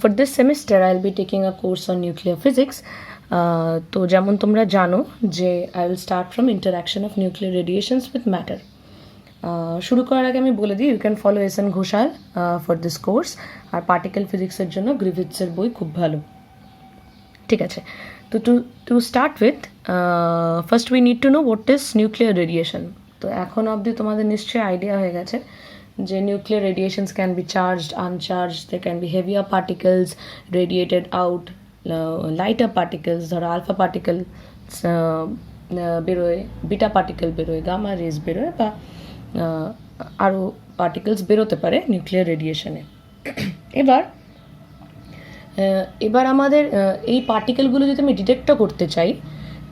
For this semester I'll be taking a course on nuclear physics. তো যেমন তোমরা জানো যে I will start from interaction of nuclear radiations with matter. শুরু করার আগে আমি বলে দিই you can follow S N Ghoshal for this course, আর পার্টিকেল ফিজিক্সের জন্য গ্রিফিথসের বই খুব ভালো। ঠিক আছে, তো to start with first we need to know what is nuclear radiation. তো এখন অবধি তোমাদের নিশ্চয়ই আইডিয়া হয়ে গেছে যে nuclear radiations can be charged, uncharged, they can be heavier particles radiated out, lighter particles, ধরো alpha particle বেরোয়, বিটা পার্টিকেল বেরোয়, গামা রেজ বেরোয়, বা আরও পার্টিকেলস বেরোতে পারে নিউক্লিয়ার রেডিয়েশনে। এবার আমাদের এই পার্টিকেলগুলো যদি আমি ডিটেক্টও করতে চাই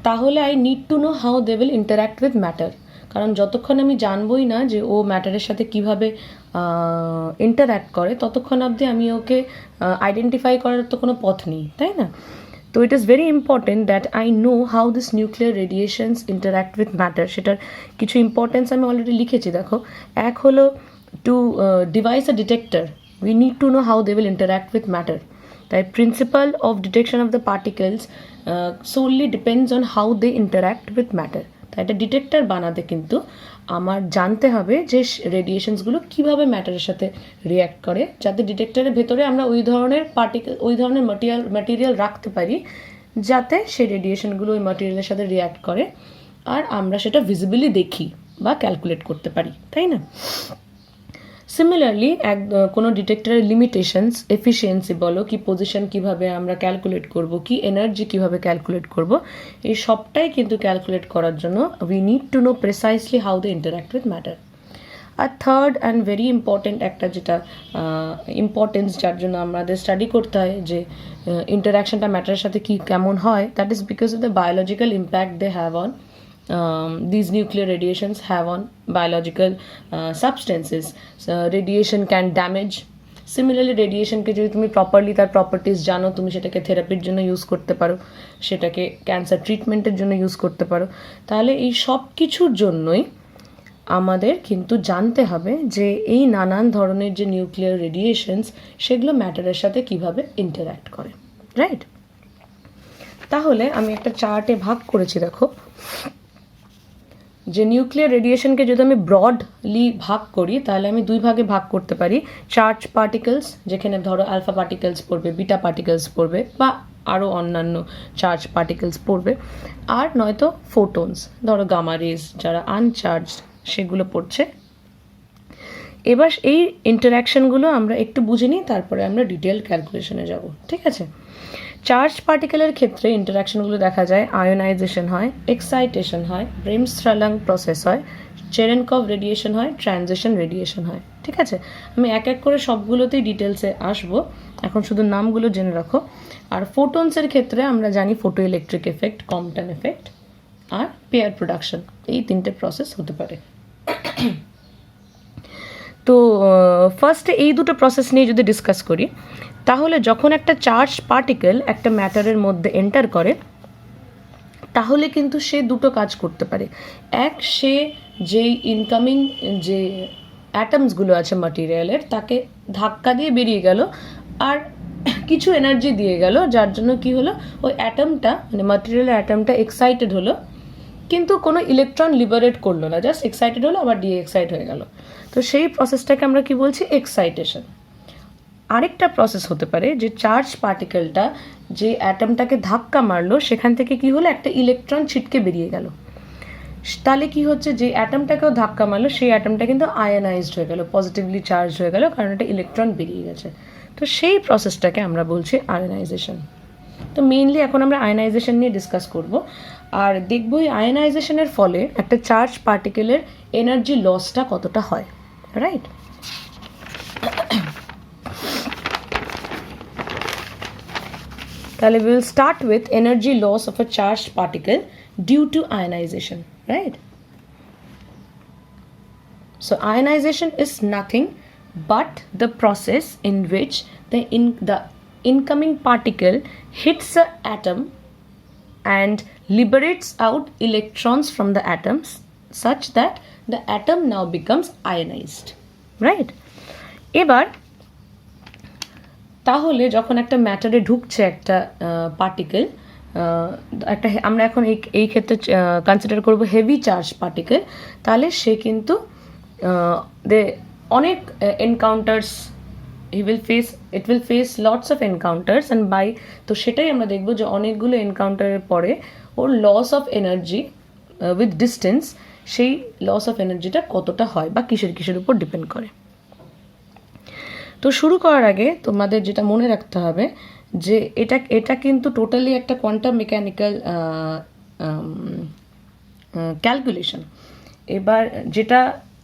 তাহলে I need to know how they will interact with matter. কারণ যতক্ষণ আমি জানবই না যে ও ম্যাটারের সাথে কীভাবে ইন্টারঅ্যাক্ট করে ততক্ষণ অবধি আমি ওকে আইডেন্টিফাই করার তো কোনো পথ নেই, তাই না? তো it is very important that I know how this nuclear radiations interact with matter. সেটার কিছু ইম্পর্টেন্স আমি অলরেডি লিখেছি, দেখো। এক হলো to devise a detector we need to know how they will interact with matter. তাই principle of detection of the particles solely depends on how they interact with matter. তাই এটা ডিটেক্টর বানাতে কিন্তু আমার জানতে হবে যে রেডিয়েশনসগুলো কীভাবে ম্যাটারের সাথে রিয়্যাক্ট করে, যাতে ডিটেক্টরের ভেতরে আমরা ওই ধরনের ওই ধরনের ম্যাটেরিয়াল রাখতে পারি যাতে সেই রেডিয়েশনগুলো ওই ম্যাটেরিয়ালের সাথে রিয়্যাক্ট করে আর আমরা সেটা ভিজিবলি দেখি বা ক্যালকুলেট করতে পারি, তাই না? সিমিলারলি কোনো ডিটেক্টরের লিমিটেশনস, এফিসিয়েন্সি বলো, কি পজিশন কীভাবে আমরা ক্যালকুলেট করব, কি এনার্জি কীভাবে ক্যালকুলেট করব, এই সবটাই কিন্তু ক্যালকুলেট করার জন্য we need to know precisely how they interact with matter. আর থার্ড অ্যান্ড ভেরি ইম্পর্টেন্ট একটা যেটা ইম্পর্টেন্স যার জন্য আমাদের স্টাডি করতে হয় যে ইন্টারাকশনটা ম্যাটারের সাথে কি কেমন হয়, that is because of the biological impact they have on these nuclear radiations have on biological substances. Radiation can damage. Similarly রেডিয়েশনকে যদি তুমি প্রপারলি তার প্রপার্টিস জানো, তুমি সেটাকে থেরাপির জন্য ইউজ করতে পারো, সেটাকে ক্যান্সার ট্রিটমেন্টের জন্য ইউজ করতে পারো। তাহলে এই সব কিছুর জন্যই আমাদের কিন্তু জানতে হবে যে এই নানান ধরনের যে নিউক্লিয়ার রেডিয়েশনস সেগুলো ম্যাটারের সাথে কিভাবে ইন্টারঅ্যাক্ট করে, রাইট? তাহলে আমি একটা চার্টে ভাগ করেছি, দেখো, যে নিউক্লিয়ার রেডিয়েশনকে যদি আমি ব্রডলি ভাগ করি তাহলে আমি দুই ভাগে ভাগ করতে পারি। চার্জ পার্টিকেলস, যেখানে ধরো আলফা পার্টিকেলস পড়বে, বিটা পার্টিকেলস পড়বে, বা আরও অন্যান্য চার্জ পার্টিকেলস পড়বে, আর নয়তো ফোটনস, ধরো গামা রেজ যারা আনচার্জড সেগুলো পড়ছে। এবার এই ইন্টারাকশনগুলো আমরা একটু বুঝে নিই, তারপরে আমরা ডিটেল ক্যালকুলেশনে যাব, ঠিক আছে? চার্জ পার্টিকেলের ক্ষেত্রে ইন্টারাকশনগুলো দেখা যায় আয়োনাইজেশন হয়, এক্সাইটেশন হয়, ব্রেমস্ট্রালাং প্রসেস হয়, চেরেনকভ রেডিয়েশন হয়, ট্রানজিশন রেডিয়েশন হয়, ঠিক আছে? আমি এক এক করে সবগুলোতেই ডিটেলসে আসবো, এখন শুধু নামগুলো জেনে রাখো। আর ফোটনসের ক্ষেত্রে আমরা জানি photo electric effect, Compton effect আর পেয়ার প্রোডাকশন, এই তিনটে প্রসেস হতে পারে। তো ফার্স্টে এই দুটো প্রসেস নিয়ে যদি ডিসকাস করি তাহলে যখন একটা চার্জ পার্টিকেল একটা ম্যাটারের মধ্যে এন্টার করে তাহলে কিন্তু সে দুটো কাজ করতে পারে। এক, সে যেই ইনকামিং যে অ্যাটমসগুলো আছে ম্যাটেরিয়ালের তাকে ধাক্কা দিয়ে বেরিয়ে গেল আর কিছু এনার্জি দিয়ে গেল, যার জন্য কি হলো, ওই অ্যাটমটা মানে ম্যাটেরিয়ালের অ্যাটমটা এক্সাইটেড হলো কিন্তু কোনো ইলেকট্রন লিবারেট করলো না, জাস্ট এক্সাইটেড হলো আবার ডি এক্সাইট হয়ে গেল। তো সেই প্রসেসটাকে আমরা কি বলছি, এক্সাইটেশন। আরেকটা প্রসেস হতে পারে যে চার্জ পার্টিকেলটা যে অ্যাটমটাকে ধাক্কা মারলো সেখান থেকে কি হলো, একটা ইলেকট্রন ছিটকে বেরিয়ে গেল। তাহলে কি হচ্ছে, যে অ্যাটমটাকেও ধাক্কা মারলো সেই অ্যাটমটা কিন্তু আয়োনাইজড হয়ে গেল, পজিটিভলি চার্জ হয়ে গেল, কারণ একটা ইলেকট্রন বেরিয়ে গেছে। তো সেই প্রসেসটাকে আমরা বলছি আয়োনাইজেশন। তো মেইনলি এখন আমরা আয়োনাইজেশন নিয়ে ডিসকাস করব আর দেখব এই আয়োনাইজেশনের ফলে একটা চার্জ পার্টিকেলের এনার্জি লসটা কতটা হয়, রাইট? তাহলে we will start with energy loss of a charged particle due to ionization, right? So ionization is nothing but the process in which the incoming particle hits the atom and liberates out electrons from the atoms such that the atom now becomes ionized, right? এবার তাহলে যখন একটা ম্যাটারে ঢুকছে একটা particle, আমরা এখন এই ক্ষেত্রে কনসিডার করব হেভি চার্জ পার্টিকেল, তাহলে সে কিন্তু অনেক encounters it will face lots of encounters and তো সেটাই আমরা দেখবো যে অনেকগুলো এনকাউন্টারের পরে ওর loss of energy with distance, সেই লস অফ এনার্জিটা কতটা হয় বা কিসের উপর ডিপেন্ড করে। তো শুরু করার আগে তোমাদের যেটা মনে রাখতে হবে যে এটা কিন্তু টোটালি একটা কোয়ান্টাম মেকানিক্যাল ক্যালকুলেশন। এবার যেটা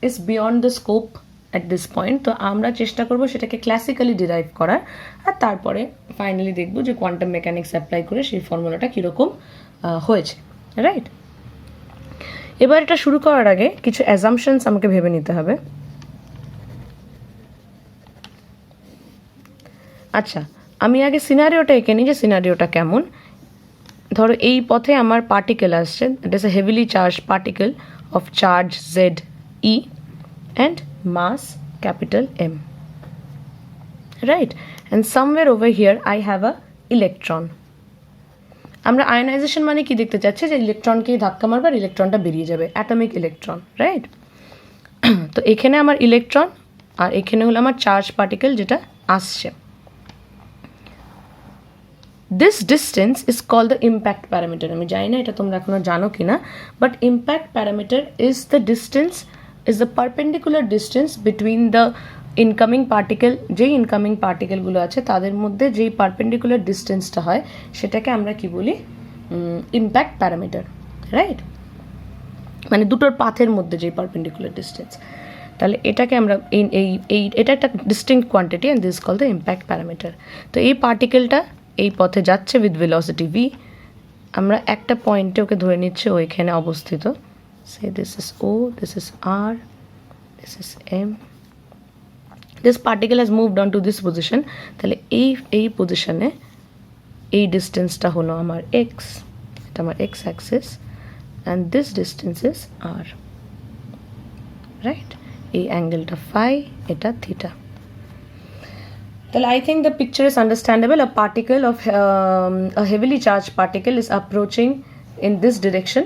is beyond the scope at this point, তো আমরা চেষ্টা করব সেটাকে ক্লাসিক্যালি ডিরাইভ করার, আর তারপরে ফাইনালি দেখব যে কোয়ান্টাম মেকানিক্স অ্যাপ্লাই করে সেই ফর্মুলাটা কীরকম হয়েছে, রাইট? এবার এটা শুরু করার আগে কিছু অ্যাজাম্পশনস আমাকে ভেবে নিতে হবে। আচ্ছা, আমি আগে সিনারিওটা এঁকে নিই যে সিনারিওটা কেমন। ধরো এই পথে আমার পার্টিকেল আসছে, that is a heavily charge particle of charge Z E and mass capital M, right? And somewhere over here I have a electron. আমরা আয়নাইজেশন মানে কি দেখতে চাচ্ছি, যে ইলেকট্রনকে ধাক্কা মারবার ইলেকট্রনটা বেরিয়ে যাবে, অ্যাটমিক ইলেকট্রন, রাইট? তো এখানে আমার ইলেকট্রন আর এখানে হলো আমার চার্জ পার্টিকেল যেটা আসছে। This distance is called the impact parameter. আমি জানি না এটা তোমরা এখনো জানো কিনা, but impact parameter is the distance, is the perpendicular distance between the incoming particle, যেই ইনকামিং পার্টিকেলগুলো আছে তাদের মধ্যে যেই পারপেন্ডিকুলার ডিস্টেন্সটা হয় সেটাকে আমরা কি বলি, ইম্প্যাক্ট প্যারামিটার, রাইট? মানে দুটোর পাথের মধ্যে যেই পারপেন্ডিকুলার ডিস্টেন্স, তাহলে এটাকে আমরা এটা একটা distinct quantity and this call the impact parameter. তো এই পার্টিকেলটা এই পথে যাচ্ছে উইথ ভেলোসিটি ভি, আমরা একটা পয়েন্টে ওকে ধরে নিচ্ছি ও এখানে অবস্থিত, say this is O, this is R, this is M, this particle has moved on to this position. তাহলে এই পজিশনে এই ডিস্টেন্সটা হলো আমার এক্স, এটা আমার X axis, and this distance is R, right? এই অ্যাঙ্গেলটা ফাই, এটা theta. Well, I think the picture is understandable. A particle of a heavily charged particle is approaching in this direction,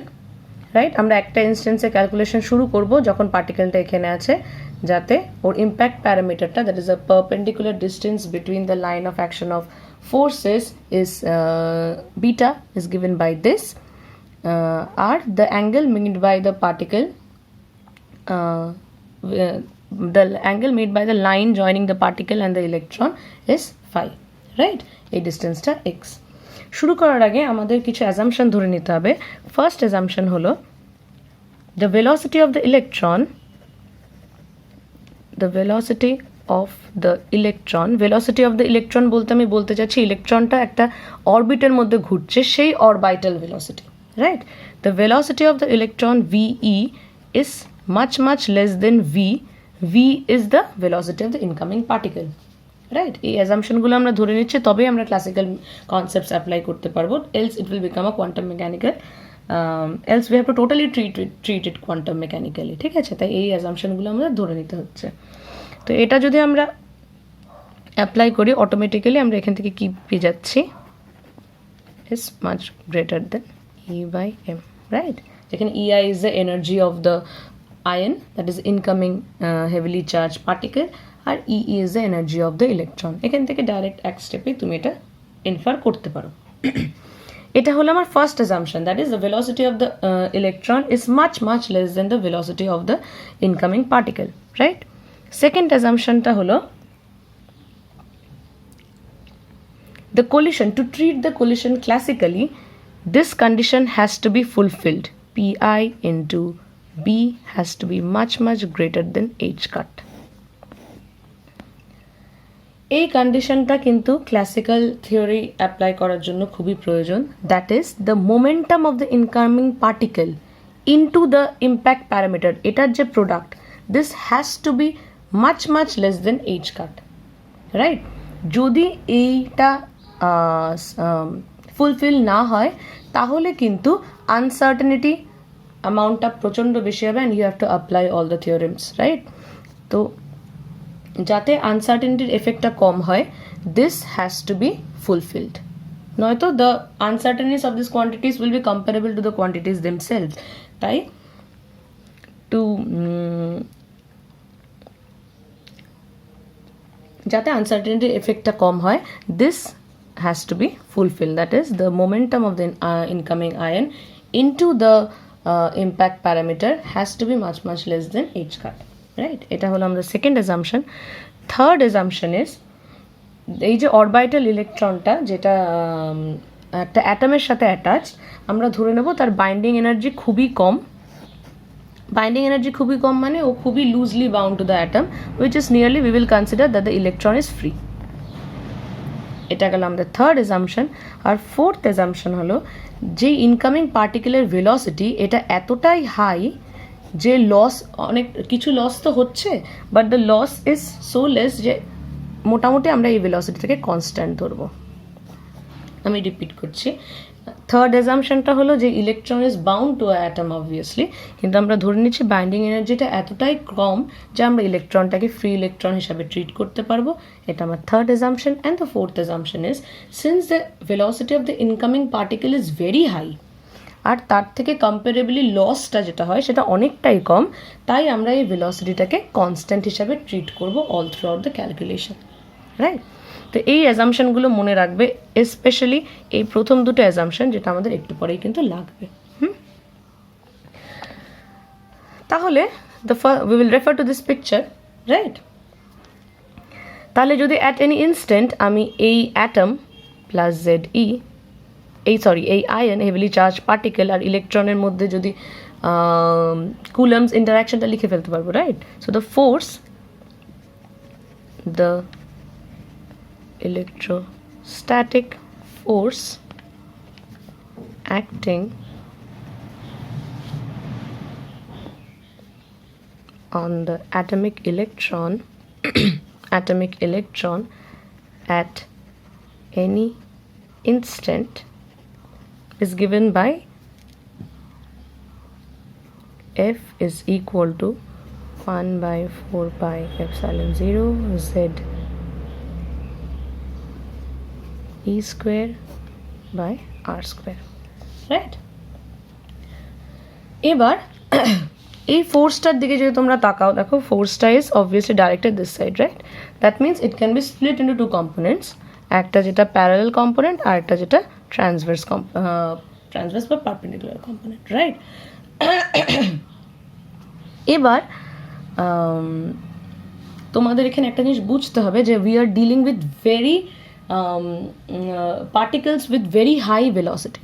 right? আমরা একটা ইনস্ট্যান্সে calculation শুরু করব যখন পার্টিকেলটা এখানে আছে, যাতে ওর ইম্প্যাক্ট প্যারামিটারটা, that is a perpendicular distance between the line of action of forces is beta is given by this, or the angle made by the particle, the angle made by the line joining the particle and the electron is phi, right? এই ডিস্টেন্সটা x। শুরু করার আগে আমাদের কিছু assumption ধরে নিতে হবে। ফার্স্ট অ্যাজাম্পশন হলো the velocity of the electron, velocity of the electron বলতে আমি বলতে চাচ্ছি ইলেকট্রনটা একটা অরবিটের মধ্যে ঘুরছে, সেই orbital velocity, right? The velocity of the electron VE is much less than V. V is the velocity of the incoming particle, right? এই অ্যাজাম্পশনগুলো আমরা ধরে নিচ্ছি, তবেই আমরা ক্লাসিক্যাল কনসেপ্টস অ্যাপ্লাই করতে পারবো, else it will become a quantum mechanical, else we have two totally treat it quantum mechanically, ঠিক আছে? তাই এই অ্যাজাম্পশনগুলো আমাদের ধরে নিতে হচ্ছে। তো এটা যদি আমরা অ্যাপ্লাই করি অটোমেটিক্যালি আমরা এখান থেকে কি পেয়ে যাচ্ছি, is much greater then E/m, right? যেখানে EI is the energy of the ion, that is incoming heavily charged particle, আর EE is the energy of the electron. এখান থেকে ডাইরেক্ট এক স্টেপে তুমি এটা ইনফার করতে পারো। এটা হলো আমার ফার্স্ট অ্যাজাম্পশন, that is the velocity of the electron is much less than the velocity of the incoming particle, right? Second অ্যাজাম্পশনটা হলো the collision, to treat the collision classically, this condition has to be fulfilled. Pi into B has to be much greater than h cut. এই কন্ডিশনটা কিন্তু classical theory apply করার জন্য খুবই প্রয়োজন, that is the momentum of the incoming particle into the impact parameter, এটার যে product, this has to be much less then h cut, right? যদি এইটা ফুলফিল না হয় তাহলে কিন্তু আনসার্টেনিটি অ্যামাউন্টটা প্রচণ্ড বেশি হবে, and you have to apply all the theorems, right? তো যাতে আনসার্টেনিটির এফেক্টটা কম হয়, this has to be fulfilled, নয়তো the uncertainties of this quantities will be comparable to the quantities themselves. তাই টু যাতে আনসার্টেনিটির এফেক্টটা কম হয়, this has to be fulfilled, that is the momentum of the incoming ion into the impact parameter has to be much less than h cut, right? এটা হলো আমাদের second assumption. Third assumption is এই যে orbital ইলেকট্রনটা যেটা একটা অ্যাটমের সাথে attach, আমরা ধরে নেব তার বাইন্ডিং এনার্জি খুবই কম। বাইন্ডিং এনার্জি খুবই কম মানে ও খুবই loosely bound to the atom, which is nearly we will consider that the electron is free. এটা গেল আমাদের থার্ড এজাম্পশন। আর ফোর্থ এজাম্পশন হলো যে ইনকামিং পার্টিকুলার ভেলোসিটি এটা এতটাই হাই যে লস, অনেক কিছু লস তো হচ্ছে, but the loss is so less যে মোটামুটি আমরা এই ভেলোসিটিটাকে কনস্ট্যান্ট ধরবো। আমি রিপিট করছি, থার্ড এজাম্পশনটা হলো যে electron is bound to atom obviously, কিন্তু আমরা ধরে নিচ্ছি বাইন্ডিং এনার্জিটা এতটাই কম যে আমরা ইলেকট্রনটাকে ফ্রি ইলেকট্রন হিসাবে ট্রিট করতে পারবো। এটা আমার third assumption. And the fourth assumption is since the velocity of the incoming particle is very high, আর তার থেকে কম্পারেবলি লসটা যেটা হয় সেটা অনেকটাই কম, তাই আমরা এই ভেলোসিটিটাকে কনস্ট্যান্ট হিসাবে ট্রিট করবো all through out the calculation, right? তো এই অ্যাজাম্পশনগুলো মনে রাখবে, স্পেশালি এই প্রথম দুটো অ্যাজাম্পশন যেটা আমাদের একটু পরেই কিন্তু লাগবে। তাহলে we will refer to this picture, right? তাহলে যদি at any instant আমি এই অ্যাটম প্লাস জেড এই আয়ন হেভিলি চার্জ পার্টিকেল আর ইলেকট্রনের মধ্যে যদি কুলম্বস ইন্টারাকশনটা লিখে ফেলতে পারবো, right? So the force, the electrostatic force acting on the atomic electron at any instant is given by F is equal to 1/4πε0 Z E square by R square, right? এবার এই ফোর্সটার দিকে যদি তোমরা তাকাও, দেখো ফোর্সটা is obviously directed this side, right? That means it can be split into two components, একটা যেটা প্যারালাল কম্পোনেন্ট আর একটা যেটা ট্রান্সভার্স বা পারপেন্ডিকুলার কম্পোনেন্ট, রাইট? এবার তোমাদের এখানে একটা জিনিস বুঝতে হবে যে we are dealing with very particles with very high velocity,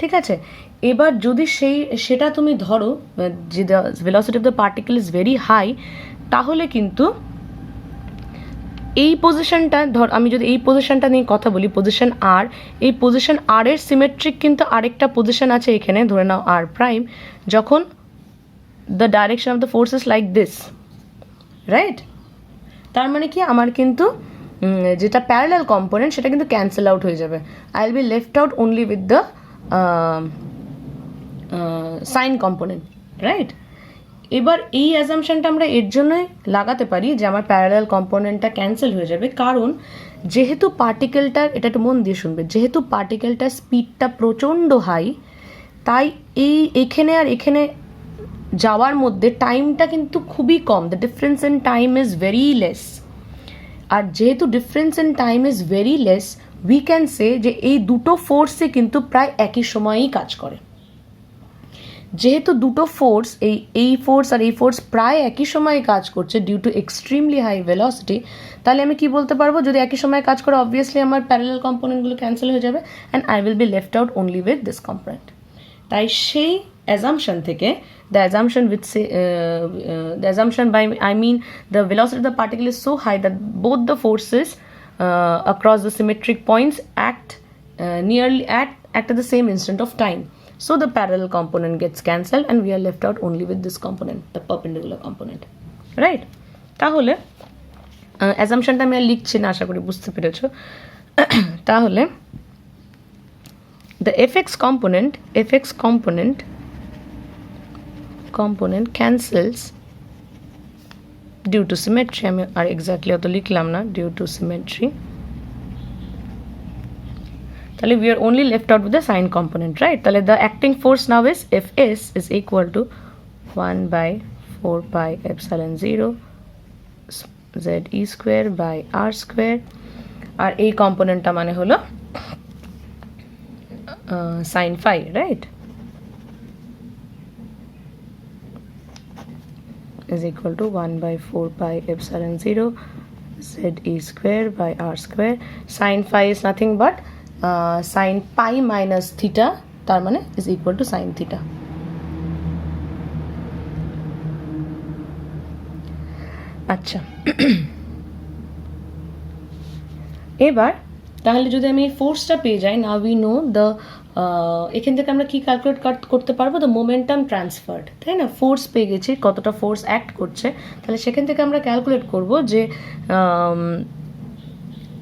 ঠিক আছে? এবার যদি সেটা তুমি ধরো যে the velocity of the particle is very high, তাহলে কিন্তু এই পজিশনটা আমি যদি এই পজিশনটা নিয়ে কথা বলি, পজিশন আর, এই পজিশন আর এর সিমেট্রিক কিন্তু আরেকটা পজিশন আছে এখানে, ধরে নাও আর প্রাইম, যখন the direction of the force is like this, right? তার মানে কি আমার কিন্তু যেটা প্যারালাল কম্পোনেন্ট সেটা কিন্তু ক্যান্সেল আউট হয়ে যাবে। I will be left out only with the sine component, right? এবার এই অ্যাজাম্পশনটা আমরা এর জন্যই লাগাতে পারি যে আমার প্যারালাল কম্পোনেন্টটা ক্যান্সেল হয়ে যাবে, কারণ যেহেতু পার্টিকেলটার, এটা একটু মন দিয়ে শুনবে, যেহেতু পার্টিকেলটার স্পিডটা প্রচণ্ড হাই, তাই এখানে আর এখানে যাওয়ার মধ্যে টাইমটা কিন্তু খুবই কম, the difference in time is very less. আর যেহেতু difference in time is very less, we can say যে এই দুটো ফোর্সে কিন্তু প্রায় একই সময়েই কাজ করে। যেহেতু দুটো ফোর্স, এই ফোর্স আর এই ফোর্স প্রায় একই সময়ে কাজ করছে due to extremely high velocity, তাহলে আমি কি বলতে পারবো, যদি একই সময়ে কাজ করে অবভিয়াসলি আমার প্যারালাল কম্পোনেন্টগুলো ক্যান্সেল হয়ে যাবে and I will be left out only with this component. তাই সেই assumption থেকে, the assumption by I mean the velocity of the particle is so high that both the forces across the symmetric points act at the same instant of time. So the parallel component gets cancelled and we are left out only with this component, the perpendicular component, right? তাহলে assumptionটা আমি আর লিখছি না, আশা করি বুঝতে পেরেছো। তাহলে the fx component cancels due to symmetry, আমি আর এক্স্যাক্টলি অত লিখলাম না, ডিউ টু সিমেট্রি। তাহলে we are only left out with the sign component, right? তাহলে the acting force now is Fs is equal to 1 by 4 pi epsilon 0 ze square by r square, আর এই কম্পোনেন্টটা মানে হলো sin phi, right? is equal to 1 by 4 pi epsilon 0 ze square by r square. Sin phi is nothing but sin pi minus theta, তার মানে is equal to sin theta. আচ্ছা, এবার তাহলে যদি আমি এই ফোর্সটা পেয়ে যাই, নাও উই নো দ্য, এখান থেকে আমরা কি ক্যালকুলেট করতে পারবো, দ্য মোমেন্টাম ট্রান্সফার্ড, তাই না? ফোর্স পেয়ে গেছি, কতটা ফোর্স অ্যাক্ট করছে, তাহলে সেখান থেকে আমরা ক্যালকুলেট করব যে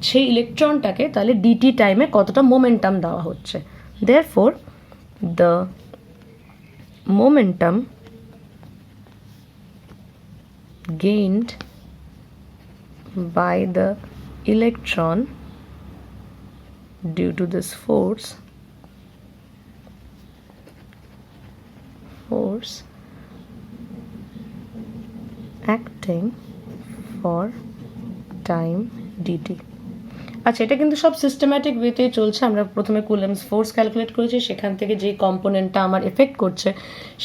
সেই ইলেকট্রনটাকে তাহলে ডিটি টাইমে কতটা মোমেন্টাম দেওয়া হচ্ছে। Therefore the momentum gained by the electron due to this force acting for time dt. আচ্ছা, এটা কিন্তু সব সিস্টেম্যাটিক ওয়েতে চলছে। আমরা প্রথমে কুলম্বস ফোর্স ক্যালকুলেট করেছি, সেখান থেকে যেই কম্পোনেন্টটা আমার এফেক্ট করছে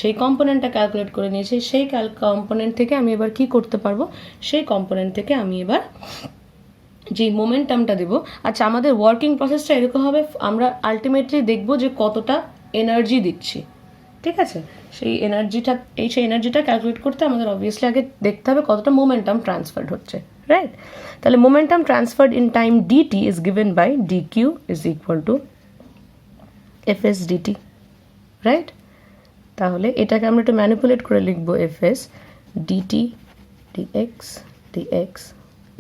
সেই কম্পোনেন্টটা ক্যালকুলেট করে নিয়েছি। সেই কম্পোনেন্ট থেকে আমি এবার কি করতে পারবো, সেই কম্পোনেন্ট থেকে আমি এবার যেই মোমেন্টামটা দেবো। আচ্ছা, আমাদের ওয়ার্কিং প্রসেসটা এরকম হবে, আমরা আলটিমেটলি দেখব যে কতটা এনার্জি দিচ্ছি, ঠিক আছে? সেই এনার্জিটা ক্যালকুলেট করতে আমাদের অবভিয়াসলি আগে দেখতে হবে কতটা মোমেন্টাম ট্রান্সফার্ড হচ্ছে, রাইট? তাহলে momentum transferred in time dt is given by dq is equal to fs dt, right? তাহলে এটাকে আমরা একটু ম্যানিপুলেট করে লিখবো, fs dt dx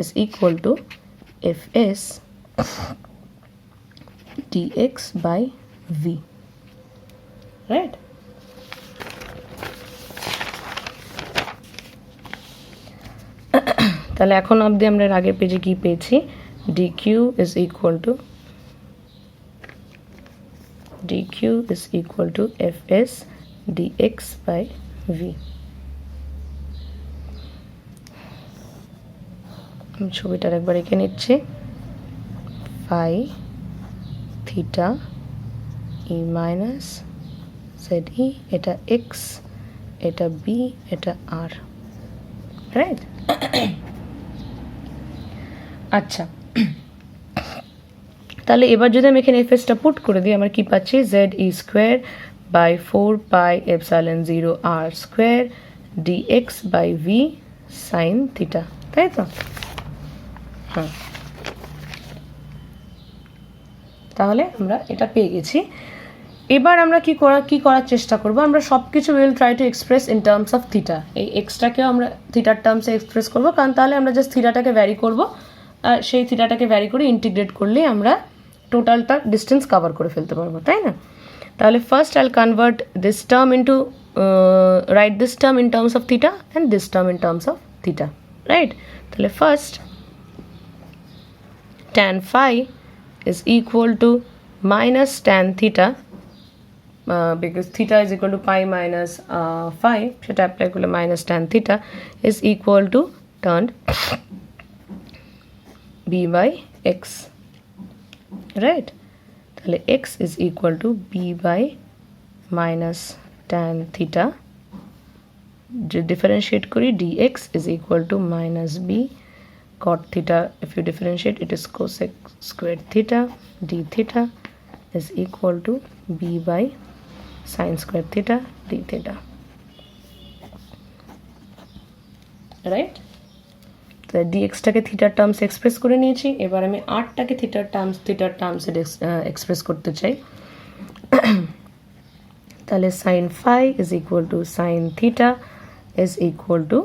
is equal to fs dx by v, right? তাহলে এখন অবধি আমরা আগের পেজে কি পেয়েছি, dq is equal to fs dx by v। আমি ছবিটার একবার এঁকে নিচ্ছি, phi theta e minus ze, এটা x, এটা b, এটা r, রাইট? আচ্ছা, তাহলে এবার যদি আমি এখানে এফএসটা পুট করে দিই, আমরা কি পাচ্ছি, Z E square by 4 pi epsilon 0 R square DX by V sine theta, তাই তো? হ্যাঁ, তাহলে আমরা এটা পেয়ে গেছি। এবার আমরা কি করার চেষ্টা করব, আমরা সব কিছু will try to express in terms of theta. এই এক্সট্রাকেও আমরা থিটার টার্মসে এক্সপ্রেস করব, কারণ তাহলে আমরা জাস্ট থিটাটাকে ভ্যারি করব, আর সেই থিটাটাকে ভ্যারি করে ইন্টিগ্রেট করলে আমরা টোটালটা ডিস্টেন্স কভার করে ফেলতে পারবো, তাই না? তাহলে ফার্স্ট আইল convert this term into, right this term in terms of theta and this term in terms of theta, right? তাহলে first tan phi is equal to minus tan theta, because theta is equal to pi minus phi, সেটা apply করলে minus tan theta is equal to turned b by x, right? তাহলে x is equal to b by minus tan theta, যে differentiate করি dx is equal to minus b cot theta, if you differentiate it is cosec squared theta, d theta is equal to b by sin squared theta d theta, right? তো dx-টাকে থিটার terms express করে নিয়েছি, এবার আমি r-টাকে থিটার টার্মসে express করতে চাই। তাহলে sin phi is equal to sin theta is equal to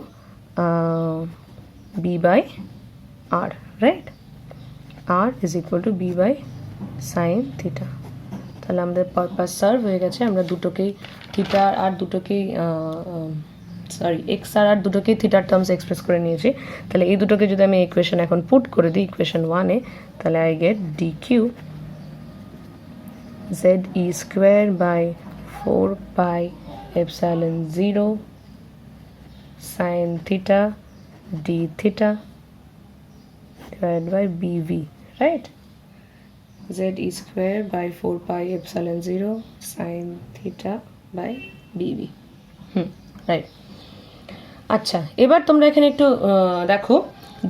b by r, right? r is equal to b by sin theta। তাহলে আমাদের পারপাস সার্ভ হয়ে গেছে, আমরা দুটোকেই থিটা আর দুটোকেই সরি এক্স আর দুটোকেই থিটার টার্মস এক্সপ্রেস করে নিয়েছি। তাহলে এই দুটোকে যদি আমি ইকুয়েশন এখন পুট করে দিই ইকুয়েশন 1-এ, তাহলে I get D Q Z E square by 4 pi epsilon 0 sine theta D theta divided by bv, right? Z e square by 4 pi epsilon 0 sin theta by bv, right. আচ্ছা, এবার তোমরা এখানে একটু দেখো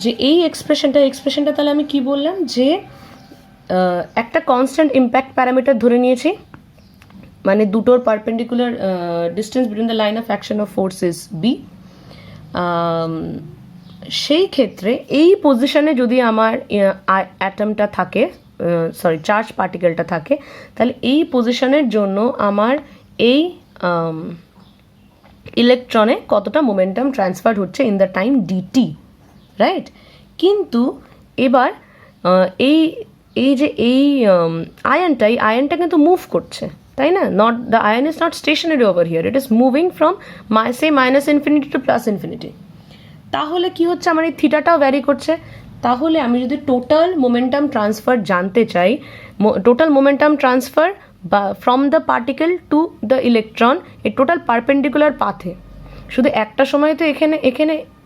যে এই এক্সপ্রেশনটা তাহলে আমি কি বললাম যে একটা কনস্ট্যান্ট ইম্প্যাক্ট প্যারামিটার ধরে নিয়েছি, মানে দুটোর perpendicular distance between the line of action of forces B. সেই ক্ষেত্রে এই পজিশনে যদি আমার অ্যাটমটা থাকে, চার্জ পার্টিকেলটা থাকে, তাহলে এই পজিশনের জন্য আমার এই ইলেকট্রনে কতটা মোমেন্টাম ট্রান্সফার হচ্ছে in the time DT, right? কিন্তু এবার এই যে আয়নটা কিন্তু মুভ করছে, তাই না? The ion is not stationary over here, it is moving from minus infinity to plus infinity. তাহলে কি হচ্ছে, আমার এই থিটাটাও ভ্যারি করছে। তাহলে আমি যদি টোটাল মোমেন্টাম ট্রান্সফার জানতে চাই, টোটাল মোমেন্টাম ট্রান্সফার বা from the particle to the electron, এই টোটাল পারপেন্ডিকুলার পাথে, শুধু একটা সময় তো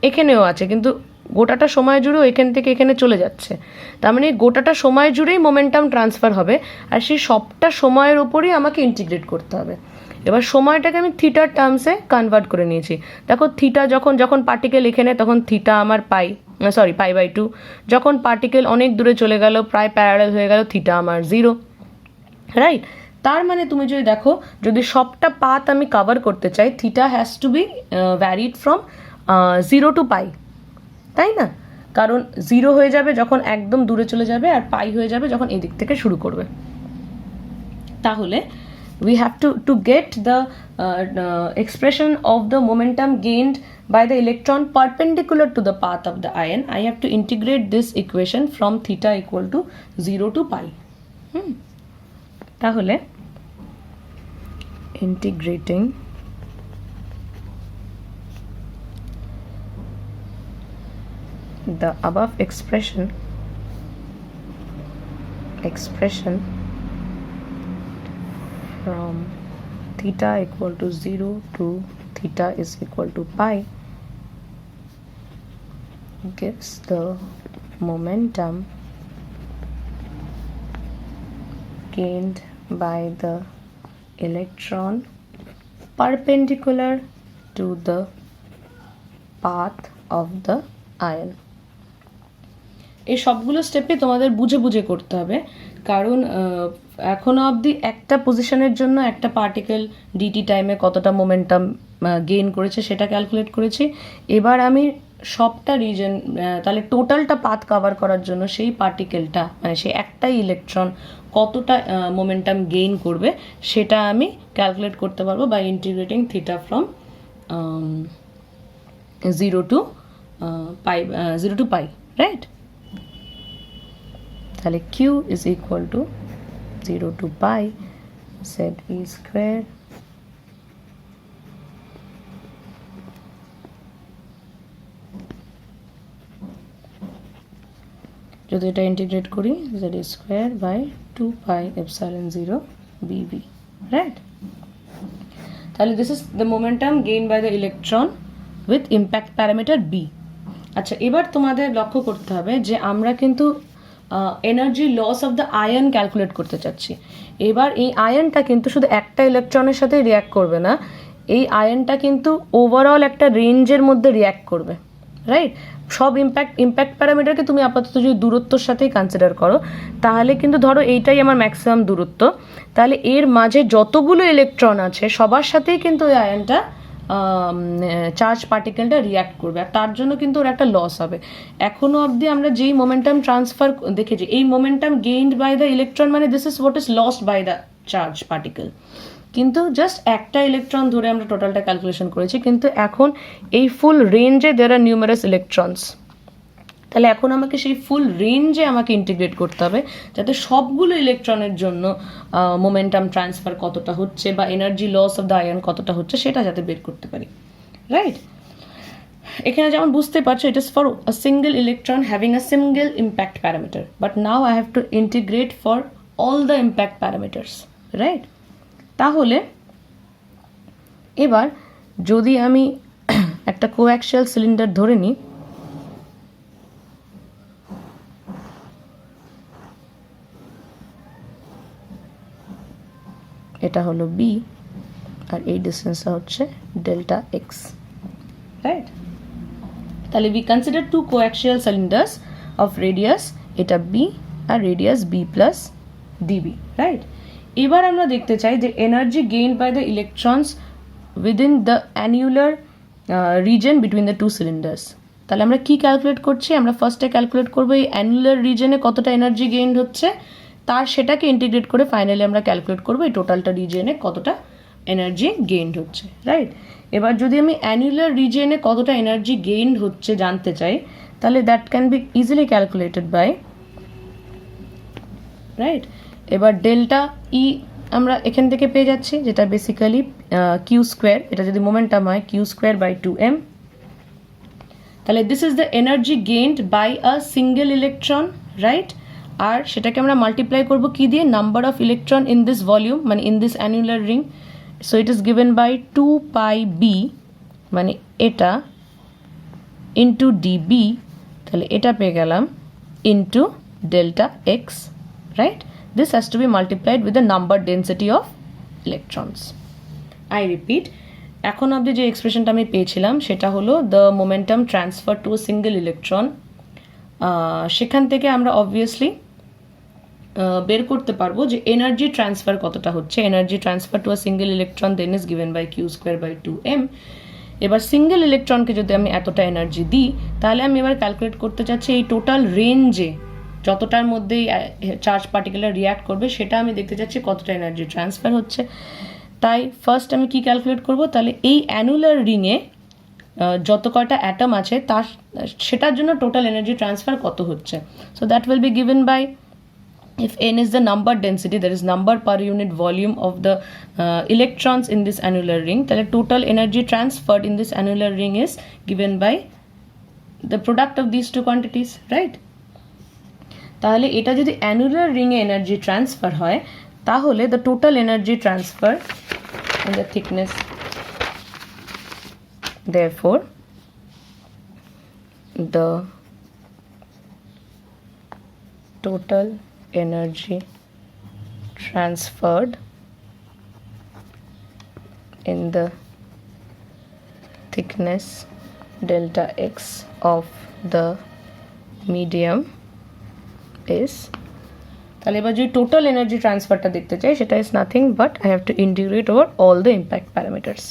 এখানেও আছে, কিন্তু গোটাটা সময় জুড়েও এখান থেকে এখানে চলে যাচ্ছে। তার মানে গোটাটা সময় জুড়েই মোমেন্টাম ট্রান্সফার হবে, আর সেই সবটা সময়ের ওপরই আমাকে ইন্টিগ্রেট করতে হবে। এবার সময়টাকে আমি থিটার টার্মসে কনভার্ট করে নিয়েছি। দেখো থিটা যখন পার্টিকেল এখানে, তখন থিটা আমার পাই বাই 2। যখন পার্টিকেল অনেক দূরে চলে গেল, প্রায় প্যারালাল হয়ে গেল, থিটা আমার 0, রাইট? তার মানে তুমি যদি দেখো, যদি সবটা পাথ আমি কভার করতে চাই, theta has to be varied from 0 to pi, তাই না? কারণ 0 হয়ে যাবে যখন একদম দূরে চলে যাবে, আর পাই হয়ে যাবে যখন এদিক থেকে শুরু করবে। তাহলে we have to get the expression of the momentum gained by the electron perpendicular to the path of the ion. I have to integrate this equation from theta equal to 0 to pi. তাহলে integrating the above expression from theta equal to 0 to theta is equal to pi gives the momentum gained by the electron perpendicular to the path of the ion. এই সবগুলো স্টেপে তোমাদের বুঝে বুঝে করতে হবে, কারণ এখনো অবধি একটা পজিশনের জন্য একটা পার্টিকেল ডিটি টাইমে কতটা মোমেন্টাম গেইন করেছে সেটা ক্যালকুলেট করেছি। এবার আমি সবটা রিজন, তাহলে টোটালটা পাথ কভার করার জন্য সেই পার্টিকেলটা, মানে সেই একটাই ইলেকট্রন কতটা মোমেন্টাম গেইন করবে সেটা আমি ক্যালকুলেট করতে পারবো by integrating theta from 0 to pi, right? তাহলে Q is equal to 0 to pi Z e square যদি এটা ইন্টিগ্রেট করি Z e square by 2 pi epsilon 0 BV, right? তাহলে this is the momentum gained by the electron with impact parameter B. আচ্ছা, এবার তোমাদের লক্ষ্য করতে হবে যে আমরা কিন্তু energy loss of the ion calculate করতে চাচ্ছি। এবার এই আয়নটা কিন্তু শুধু একটা ইলেকট্রনের সাথে রিয়্যাক্ট করবে না, এই আয়নটা কিন্তু ওভারঅল একটা রেঞ্জের মধ্যে রিয়্যাক্ট করবে, রাইট? সব ইম্প্যাক্ট প্যারামিটারকে তুমি আপাতত যদি দূরত্বর সাথেই কনসিডার করো, তাহলে কিন্তু ধরো এইটাই আমার ম্যাক্সিমাম দূরত্ব, তাহলে এর মাঝে যতগুলো ইলেকট্রন আছে সবার সাথেই কিন্তু ওই আয়নটা চার্জ পার্টিকেলটা রিয়্যাক্ট করবে, আর তার জন্য কিন্তু ওর একটা লস হবে। এখনো অবধি আমরা যেই মোমেন্টাম ট্রান্সফার দেখেছি, এই momentum gained by the electron, মানে this is what is lost by the charge particle. কিন্তু জাস্ট একটা ইলেকট্রন ধরে আমরা টোটালটা ক্যালকুলেশন করেছি, কিন্তু এখন এই ফুল রেঞ্জে দেয়ার আর নিউমারাস ইলেকট্রনস। তাহলে এখন আমাকে সেই ফুল রেঞ্জে আমাকে ইন্টিগ্রেট করতে হবে, যাতে সবগুলো ইলেকট্রনের জন্য মোমেন্টাম ট্রান্সফার কতটা হচ্ছে বা energy loss of the ion কতটা হচ্ছে সেটা যাতে বের করতে পারি, রাইট? এখানে যেমন বুঝতে পারছো it is for a single electron having a single impact parameter, but now I have to integrate for all the impact parameters, right? তাহলে এবার যদি আমি একটা কোঅ্যাক্সিয়াল সিলিন্ডার ধরে নিই, এটা হলো বি আর এই ডিস্টেন্সটা হচ্ছে ডেল্টা এক্স, রাইট? তাহলে we consider two coaxial cylinders of radius, এটা বি আর radius b plus db, right? এবার আমরা দেখতে চাই যে energy gained by the electrons within the annular region between the two cylinders. তাহলে আমরা কি ক্যালকুলেট করছি? আমরা ফার্স্টে ক্যালকুলেট করবো এই অ্যানুলার রিজনে কতটা এনার্জি গেইনড হচ্ছে, তার সেটাকে ইন্টিগ্রেট করে ফাইনালি আমরা ক্যালকুলেট করবো এই টোটালটা রিজনে কতটা এনার্জি গেইনড হচ্ছে, রাইট? এবার যদি আমি অ্যানুলার রিজনে কতটা এনার্জি গেইনড হচ্ছে জানতে চাই, তাহলে that can be easily calculated by, right? এবার ডেল্টা ই আমরা এখান থেকে পেয়ে যাচ্ছি, যেটা বেসিক্যালি কিউ স্কোয়ার, এটা যদি মোমেন্টাম হয় কিউ স্কোয়ার বাই 2m। তাহলে this is the energy gained by a single electron, right? আর সেটাকে আমরা মাল্টিপ্লাই করবো কি দিয়ে? Number of electron in this volume, মানে in this annular ring. So it is given by 2πb, মানে এটা ইন্টু ডিবি, তাহলে এটা পেয়ে গেলাম into delta x, right? This has to be multiplied with the number density of electrons. I repeat, এখন অবধি যে এক্সপ্রেশনটা আমি পেয়েছিলাম সেটা হলো the momentum transfer to a single electron। সেখান থেকে আমরা অবভিয়াসলি বের করতে পারবো যে এনার্জি ট্রান্সফার কতটা হচ্ছে। Energy transfer to a single electron then is given by Q square by 2m। এবার সিঙ্গেল ইলেকট্রনকে যদি আমি এতটা এনার্জি দিই, তাহলে আমি এবার ক্যালকুলেট করতে চাচ্ছি এই টোটাল রেঞ্জে যতটার মধ্যেই চার্জ পার্টিকুলার রিয়াক্ট করবে সেটা আমি দেখতে চাচ্ছি কতটা এনার্জি ট্রান্সফার হচ্ছে। তাই ফার্স্ট আমি কি ক্যালকুলেট করব? তাহলে এই অ্যানুলার রিংয়ে যত কয়টা অ্যাটম আছে তার সেটার জন্য টোটাল এনার্জি ট্রান্সফার কত হচ্ছে। So that will be given by, if n is the number density, that is number per unit volume of the electrons in this annular ring, তাহলে total energy transferred in this annular ring is given by the product of these two quantities, right? তাহলে এটা যদি annular রিংয়ে energy transfer হয়, তাহলে the total energy transfer in the thickness, therefore the total energy transferred in the thickness delta x of the medium is, তাহলে এবার যদি total energy ট্রান্সফারটা দেখতে চাই সেটা is nothing but I have to integrate over all the impact parameters.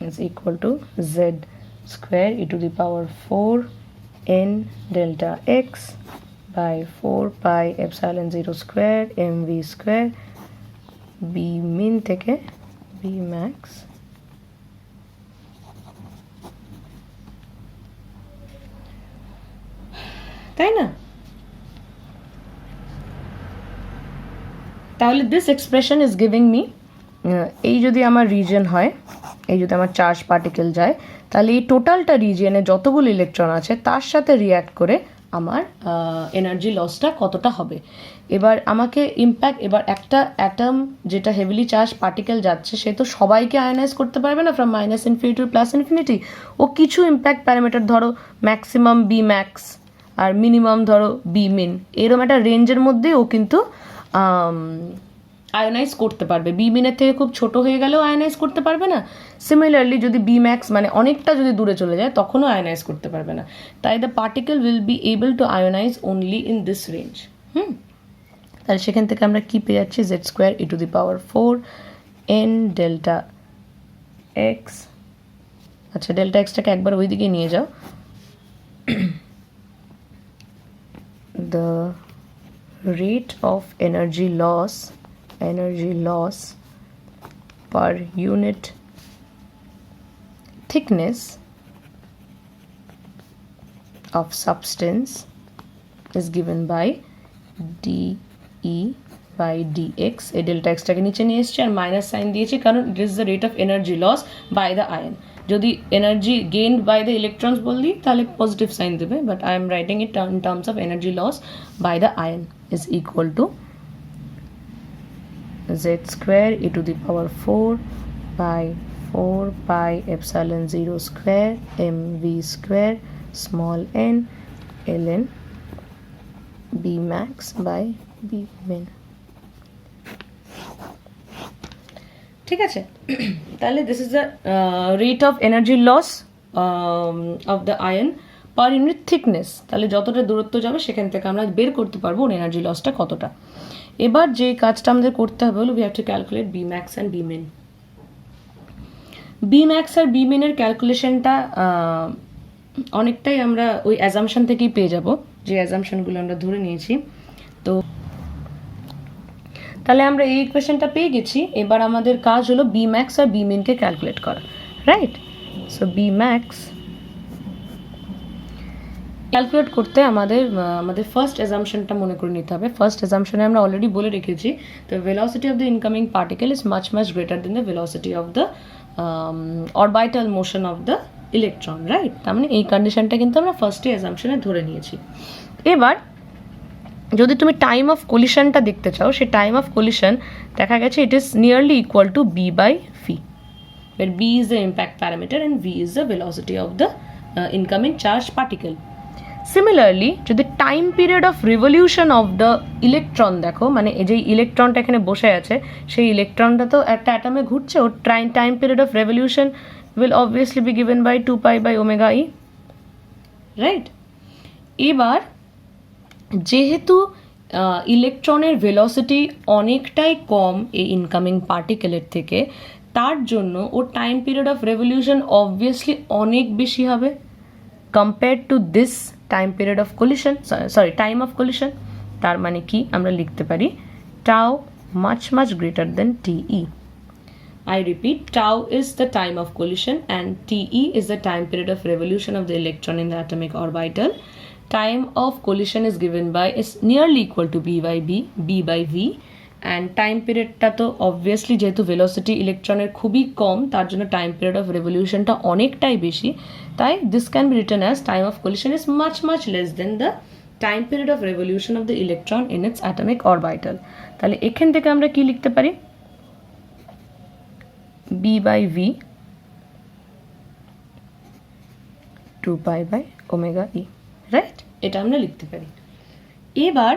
is equal to z square e to the power 4 n delta x by 4 pi epsilon 0 square mv square b min থেকে b max তাই না? তাহলে this expression is giving me, এই যদি আমার reason হয়, এই যদি আমার চার্জ পার্টিকেল যায়, তাহলে এই টোটালটা রিজিয়নে যতগুলো ইলেকট্রন আছে তার সাথে রিয়্যাক্ট করে আমার এনার্জি লসটা কতটা হবে। এবার আমাকে ইম্প্যাক্ট, এবার একটা অ্যাটম যেটা হেভিলি চার্জ পার্টিকেল যাচ্ছে সে তো সবাইকে আয়নাইজ করতে পারবে না from minus infinity to plus infinity. ও কিছু ইম্প্যাক্ট প্যারামিটার, ধরো ম্যাক্সিমাম বি ম্যাক্স আর মিনিমাম ধরো বি মিন, এরকম একটা রেঞ্জের মধ্যে ও কিন্তু আয়োনাইজ করতে পারবে। বি মিনের থেকে খুব ছোট হয়ে গেলেও আয়োনাইজ করতে পারবে না, সিমিলারলি যদি বি ম্যাক্স মানে অনেকটা যদি দূরে চলে যায় তখনও আয়োনাইজ করতে পারবে না। তাই the particle will be able to ionise only in this range. তাহলে সেখান থেকে আমরা কি পেয়ে যাচ্ছি? Z square E to the power 4 N delta x. আচ্ছা, ডেল্টা এক্সটাকে একবার ওই দিকে নিয়ে যাও। the rate of energy loss per unit thickness of substance is given by dE by dx, এই ডেল্টা এক্সটাকে নিচে নিয়ে এসেছি আর মাইনাস সাইন দিয়েছি কারণ it is the rate of energy loss by the ion. যদি energy gained by the electrons বল দিই তাহলে পজিটিভ সাইন দেবে, but I am writing it in terms of energy loss by the ion is equal to z square e to the power 4 by 4 pi epsilon 0 square mv square small n ln b max by b min। ঠিক আছে, তাহলে this is the rate of energy loss of the ion per unit thickness. তাহলে যতটা দূরত্ব যাবে সেখান থেকে আমরা বের করতে পারবো ওর এনার্জি লসটা কতটা। এবার যে কাজটা আমাদের করতে হবে হলো we have to calculate b max and b min. B max আর বি মিনের ক্যালকুলেশনটা অনেকটাই আমরা ওই অ্যাজাম্পশন থেকেই পেয়ে যাব, যে অ্যাজাম্পশনগুলো আমরা ধরে নিয়েছি। তো তাহলে আমরা এই ইকুয়েশনটা পেয়ে গেছি। এবার আমাদের কাজ হলো বি ম্যাক্স আর বি মিনকে ক্যালকুলেট করা, right? So B max calculate করতে আমাদের ফার্স্ট অ্যাজাম্পশনটা মনে করে নিতে হবে। ফার্স্ট অ্যাজাম্পশনে আমরা অলরেডি বলে রেখেছি the velocity of the incoming particle is much greater than the velocity of the orbital motion of the electron, right? তার মানে এই কন্ডিশনটা কিন্তু আমরা ফার্স্টে অ্যাজাম্পশনে ধরে নিয়েছি। এবার যদি তুমি টাইম অফ কোলিশনটা দেখতে চাও, সেই টাইম অফ কোলিশন দেখা গেছে it is nearly equal to B by V, where b is the impact parameter and v is the velocity of the incoming charged particle. Similarly যদি time period of revolution of the electron দেখো, মানে এই যে ইলেকট্রনটা এখানে বসে আছে সেই ইলেকট্রনটা তো একটা অ্যাটমে ঘুরছে, ওর time period of revolution will obviously be given by 2 pi by omega e, right? এবার যেহেতু ইলেকট্রনের ভেলোসিটি অনেকটাই কম এই ইনকামিং পার্টিকেলের থেকে, তার জন্য ওর time period of revolution obviously অনেক বেশি হবে compare to this time period of collision, time of collision. তার মানে কি আমরা লিখতে পারি tau much greater than t e. I repeat, tau is the time of collision and TE is the time period of revolution of the electron in the atomic orbital. Time of collision is given by is nearly equal to b by v, and time period টা তো obviously যেহেতু velocity ইলেকট্রনের খুবই কম তার জন্য time period of revolution টা অনেকটাই বেশি, তাই this can be written as time of collision is much less than the time period of revolution of the electron in its atomic orbital. তাহলে এখান থেকে আমরা কি লিখতে পারি b by v 2 pi by omega e, right? এটা আমরা লিখতে পারি। এবার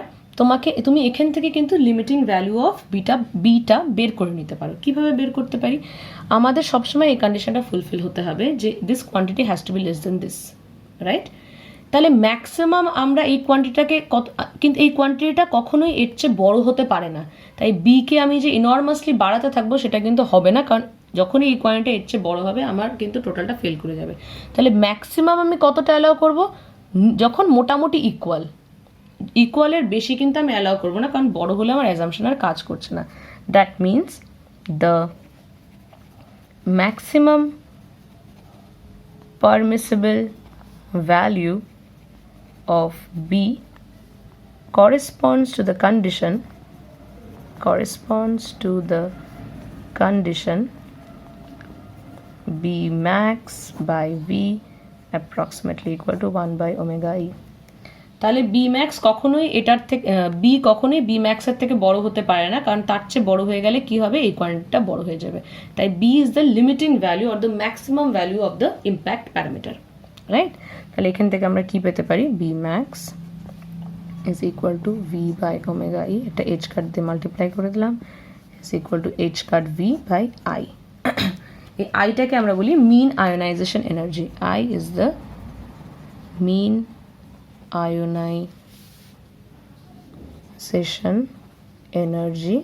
তুমি এখান থেকে কিন্তু লিমিটিং ভ্যালু অফ বিটা বের করে নিতে পারো। কিভাবে বের করতে পারি? আমাদের সবসময় এই কন্ডিশনটা ফুলফিল হতে হবে যে this quantity has to be less than this, right? তাহলে ম্যাক্সিমাম আমরা এই কোয়ান্টিটিটাকে কিন্তু এই কোয়ান্টিটিটা কখনোই এর চেয়ে বড় হতে পারে না, তাই বিকে আমি যে ইনর্মাসলি বাড়াতে থাকবো সেটা কিন্তু হবে না, কারণ যখনই এই কোয়ান্টিটি এর চেয়ে বড় হবে আমার কিন্তু টোটালটা ফেল করে যাবে। তাহলে ম্যাক্সিমাম আমি কতটা অ্যালাউ করব? যখন মোটামুটি ইকুয়ালের বেশি কিন্তু আমি অ্যালাউ করবো না, কারণ বড় হলে আমার অ্যাজাম্পশন আর কাজ করছে না। That means the maximum permissible value of B corresponds to the condition B max by V approximately equal to 1 by omega E. তাহলে B max কখনোই এটার থেকে কখনোই B max এর থেকে বড় হতে পারে না, কারণ তার চেয়ে বড় হয়ে গেলে কি হবে, এই কোয়ান্টিটিটা বড় হয়ে যাবে। তাই B is the limiting value or the maximum value of the impact parameter, right? তাহলে এখান থেকে আমরা কি পেতে পারি? B max is equal to v by omega e, এটা এইচ কাট দিয়ে মাল্টিপ্লাই করে দিলাম, is equal to h cut v by I. এই আইটাকে আমরা বলি mean ionization energy. I is the mean ionization energy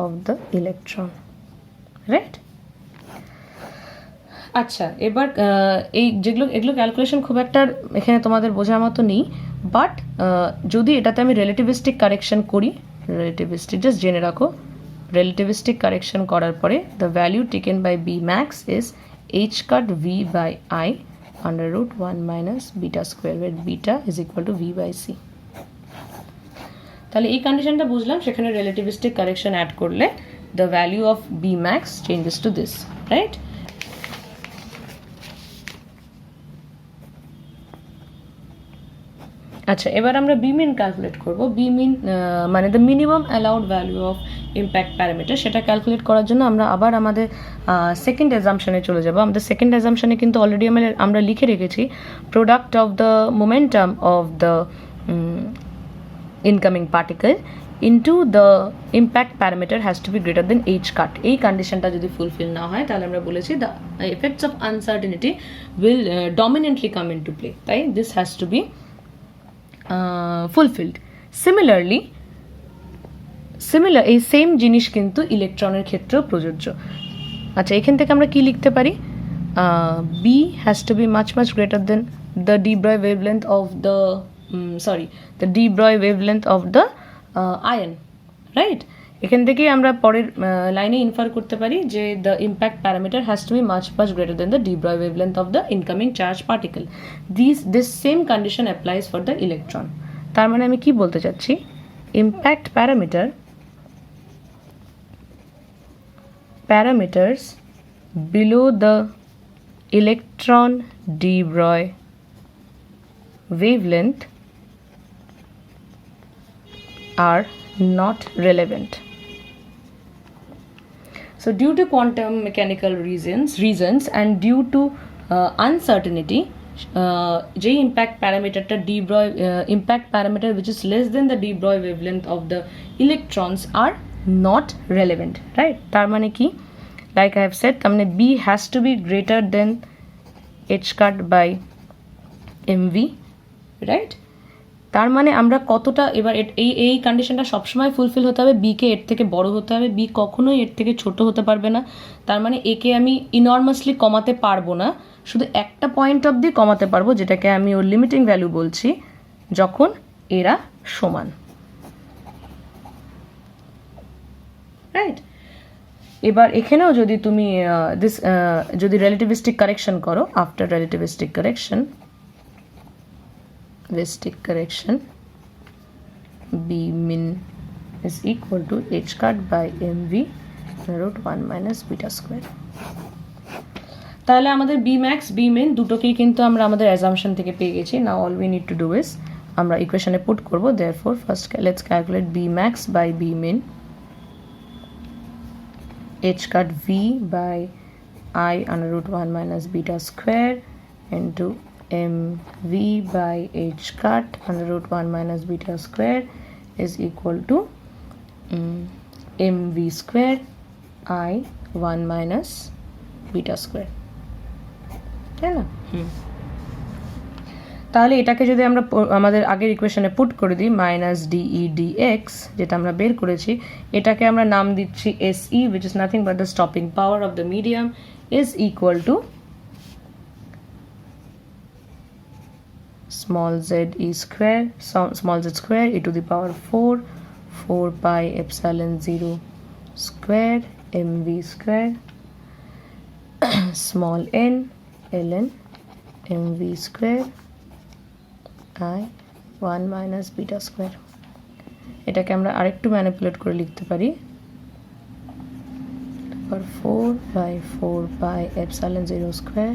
of the electron, right? আচ্ছা, এবার এগুলো ক্যালকুলেশন খুব একটা এখানে তোমাদের বোঝার মতো নেই, বাট যদি এটাতে আমি রিলেটিভিস্টিক কারেকশন করি, জাস্ট জেনে রাখো, রিলেটিভিস্টিক কারেকশন করার পরে the value taken by b max is h cut v by I under √1 minus beta square, where beta is equal to v by c. তাহলে এই কন্ডিশনটা বুঝলাম, সেখানে রিলেটিভিস্টিক কারেকশন অ্যাড করলে the value of b max changes to this, right? আচ্ছা, এবার আমরা b min calculate করব। বি মিন মানে the minimum allowed value of impact parameter, সেটা ক্যালকুলেট করার জন্য আমরা আবার আমাদের সেকেন্ড অ্যাজাম্পশনে চলে যাব। আমাদের সেকেন্ড অ্যাজাম্পশনে কিন্তু অলরেডি আমরা লিখে রেখেছি product of the momentum of the incoming particle into the impact parameter has to be greater than h cut. এই কন্ডিশনটা যদি ফুলফিল না হয় তাহলে আমরা বলেছি the effects of uncertainty will dominantly come in to play, তাই this has to be fulfilled. Similarly, এই সেম জিনিস কিন্তু ইলেকট্রনের ক্ষেত্রেও প্রযোজ্য। আচ্ছা, এখান থেকে আমরা কি লিখতে পারি? B has to be much greater than the de Broglie wavelength of the the de Broglie wavelength of the ion, right? এখান থেকেই আমরা পরের লাইনে ইনফার করতে পারি যে the impact parameter has to be much greater than the de Broglie wavelength of the incoming charge particle. This same condition applies for the electron. তার মানে আমি কি বলতে চাচ্ছি, impact parameters below the electron D ব্রয় wavelength are not relevant. So due to quantum mechanical reasons and due to uncertainty, J impact parameter D Broglie impact parameter which is less than the D Broglie wavelength of the electrons are not relevant, right? তার মানে কি, like I have said, তার মানে B has to be greater than h cut by mv, right? তার মানে আমরা কতটা, এবার এই কন্ডিশনটা সবসময় ফুলফিল হতে হবে, বিকে এর থেকে বড় হতে হবে, বি কখনোই এর থেকে ছোট হতে পারবে না। তার মানে একে আমি ইনর্মাসলি কমাতে পারবো না, শুধু একটা পয়েন্ট অবধি কমাতে পারবো, যেটাকে আমি ওর লিমিটিং ভ্যালু বলছি, যখন এরা সমান, রাইট? এবার এখানেও যদি তুমি যদি রিলেটিভিস্টিক কারেকশন করো, after relativistic correction B min is equal to h cut by mv root 1 minus beta square. তাহলে আমাদের b max b min দুটোকেই কিন্তু আমরা আমাদের অ্যাজাম্পশন থেকে পেয়ে গেছি। now all we need to do is আমরা ইকুয়েশনে পুট করব। therefore first let's calculate b max by b min, h cut v by I under root 1 minus beta square into mv by h cut under root 1 minus beta square is equal to mv square I 1 minus beta square, তাই না? তাহলে এটাকে যদি আমরা আমাদের আগের ইকুয়েশনে put করে দিই, মাইনাস ডিই ডিএক্স যেটা আমরা বের করেছি, এটাকে আমরা নাম দিচ্ছি SE, which is nothing but the stopping power of the medium, is equal to small z e square, small z square e to the power 4 pi epsilon 0 square mv square small n ln mv square I 1 minus beta square. এটাকে আমরা আরেকটু manipulate করে লিখতে পারি 4 by 4 pi epsilon 0 square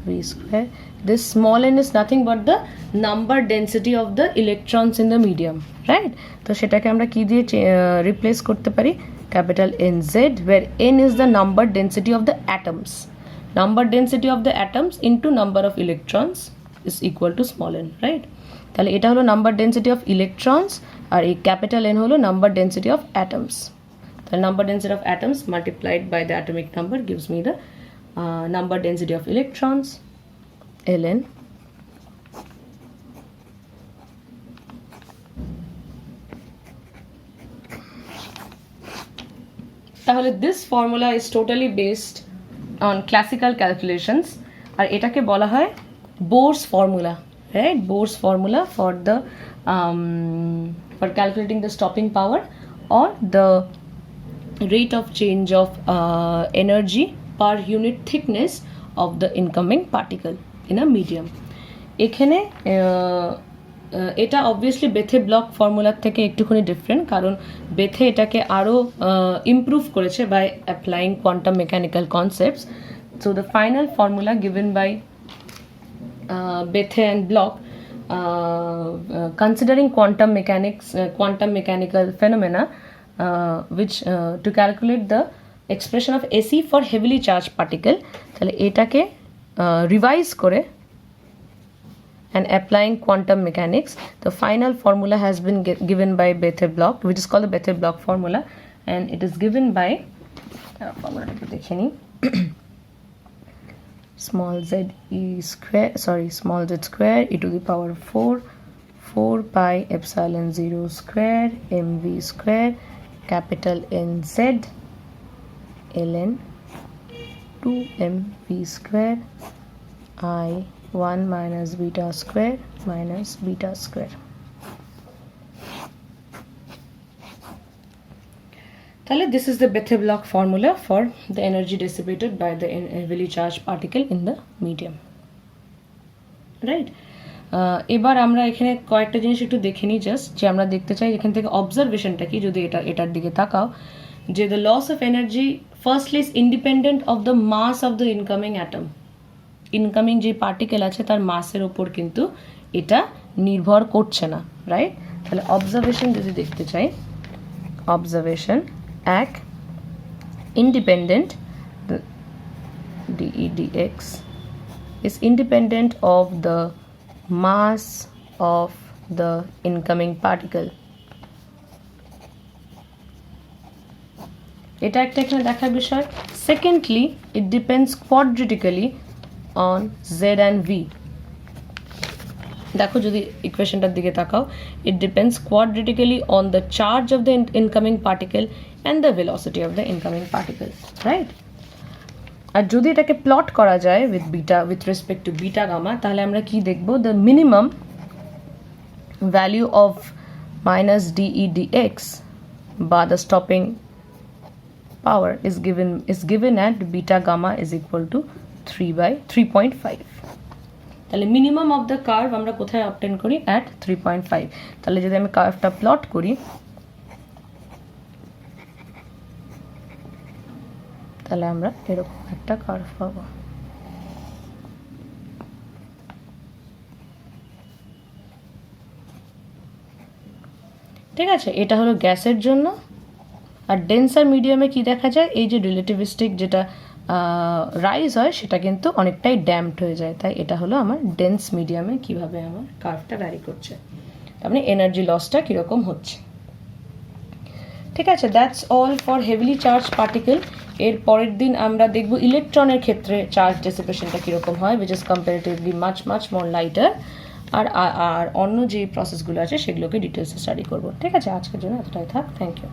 v square. This small n is nothing but the number density of the electrons in the medium, right? তো সেটাকে আমরা কি দিয়ে রিপ্লেস করতে পারি, capital NZ, where n is the number density of the atoms. Number density of the atoms into number of electrons is equal to small n, right? তাহলে এটা হলো নাম্বার ডেন্সিটি অফ ইলেকট্রনস, আর এই capital n হলো number density of atoms. তাহলে number density of atoms multiplied by the atomic number gives me the number density of electrons ln তাহলে this formula is totally based on classical calculations, আর এটাকে বলা হয় Bohr's formula, right? Bohr's formula for the for calculating the stopping power or the rate of change of energy per unit thickness of the incoming particle in a medium. এখানে এটা obviously বেথে block ফর্মুলার থেকে একটুখানি different, কারণ বেথে এটাকে আরও improve করেছে by applying quantum mechanical concepts. So the final formula given by Bethe and Bloch, considering quantum mechanics, quantum mechanical phenomena, which to calculate the expression of AC for heavily charged particle, তাহলে এটাকে revise করে and applying quantum mechanics, the final formula has been given by Bethe Bloch, which is called the Bethe Bloch formula, and it is given by formula দেখে নিই. Small z square e to the power 4 pi epsilon 0 square mv square capital NZ ln 2 mv square I 1 minus beta square minus beta square. তাহলে this is the Bethe Bloch formula for the energy dissipated by the heavily charged particle in the medium, right? এবার আমরা এখানে কয়েকটা জিনিস একটু দেখে নিই, just যে আমরা দেখতে চাই এখান থেকে অবজারভেশনটা কি, যদি এটার দিকে তাকাও, যে the loss of energy firstly is independent of the mass of the incoming atom. Incoming যে পার্টিকেল আছে তার মাসের ওপর কিন্তু এটা নির্ভর করছে না, রাইট? তাহলে অবজারভেশন যদি দেখতে চাই, অবজারভেশন এক, independent, the dEdx is independent of the mass of the incoming particle. এটা একটা এখানে দেখার বিষয়. Secondly, it depends quadratically on z and v. দেখো যদি ইকুয়েশনটার দিকে তাকাও, it depends quadratically on the charge of the incoming particle and the velocity of the incoming particle, right? আর যদি এটাকে প্লট করা যায় with respect to beta gamma, তাহলে আমরা কি দেখব, the minimum value of minus dE dx by the stopping power is given at beta gamma is equal to 3/3.5. তাহলে minimum of the curve আমরা কোথায় অবটেন করি, অ্যাট 3.5. তাহলে যদি আমি কার্ভটা প্লট করি, তাহলে আমরা এরকম একটা কার্ভ পাবো. ঠিক আছে, এটা হলো গ্যাসের জন্য. আর ডেন্সার মিডিয়ামে কি দেখা যায়, এই যে রিলেটিভিস্টিক যেটা রাইজ হয় সেটা কিন্তু অনেকটাই ড্যাম্পড হয়ে যায়. তাই এটা হলো আমার ডেন্স মিডিয়ামে কিভাবে আমার কার্ভটা ভ্যারি করছে, তার মানে এনার্জি লসটা কীরকম হচ্ছে. ঠিক আছে, that's all for heavily charge particle. এর পরের দিন আমরা দেখব ইলেকট্রনের ক্ষেত্রে চার্জ ডিসিপেশনটা কীরকম হয়, which is comparatively much more lighter. আর অন্য যে প্রসেসগুলো আছে সেগুলোকে ডিটেলসে স্টাডি করবো. ঠিক আছে, আজকের জন্য এতটাই থাক. Thank you.